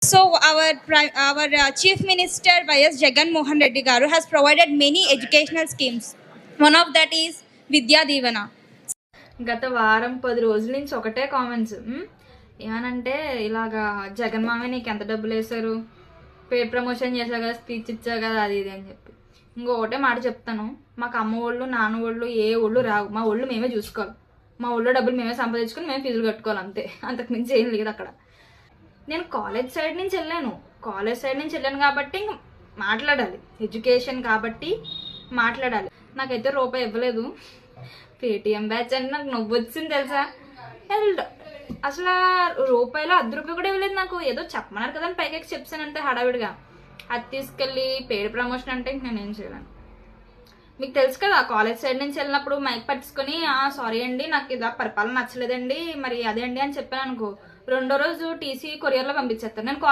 So our Chief Minister Y.S. Jagan Mohan Reddy Garu has provided many educational schemes. One of that is Vidya Divana. గత వారం 10 రోజుల నుంచి ఒకటే comments. ఏమనంటే ఇలాగా జగన్ మామయ్య నీకు ఎంత డబ్బులు వేశారు, పేడ్ ప్రమోషన్ చేసావు కదా, స్పీచ్ ఇచ్చావు కదా, అది ఇది అని చెప్పి. ఇంకొకటే మాట చెప్తాను, మాకు అమ్మ వాళ్ళు నాన్న వాళ్ళు ఏ ఒళ్ళు రావు, మా ఒళ్ళు మేమే చూసుకోవాలి, మా ఒళ్ళు డబ్బులు మేమే సంపాదించుకొని మేము ఫీజులు కట్టుకోవాలి, అంతే. అంతకుమించి ఏం లేదు అక్కడ. నేను కాలేజ్ సైడ్ నుంచి వెళ్ళాను కాబట్టి ఇంక మాట్లాడాలి, ఎడ్యుకేషన్ కాబట్టి మాట్లాడాలి. నాకైతే రూపాయి ఇవ్వలేదు. పేటిఎం బ్యాచ్ అని నాకు నవ్వు వచ్చింది తెలుసా. అసలు రూపాయలో 10 రూపాయలు కూడా ఇవ్వలేదు నాకు. ఏదో చెప్పమన్నారు కదా అని పైకి చెప్పానంటే హడావిడిగా. అది తీసుకెళ్ళి పేడ్ ప్రమోషన్ అంటే ఇంక నేనేం చేయలేను. మీకు తెలుసు కదా, కాలేజ్ సైడ్ నుంచి వెళ్ళినప్పుడు మైక్ పట్టుకొని సారీ అండి నాకు ఇలా పరిపాలన నచ్చలేదండి మరి అదే అండి అని చెప్పాను అనుకో, 2వ రోజు టీసీ కొరియర్లో పంపించేస్తాను. నేను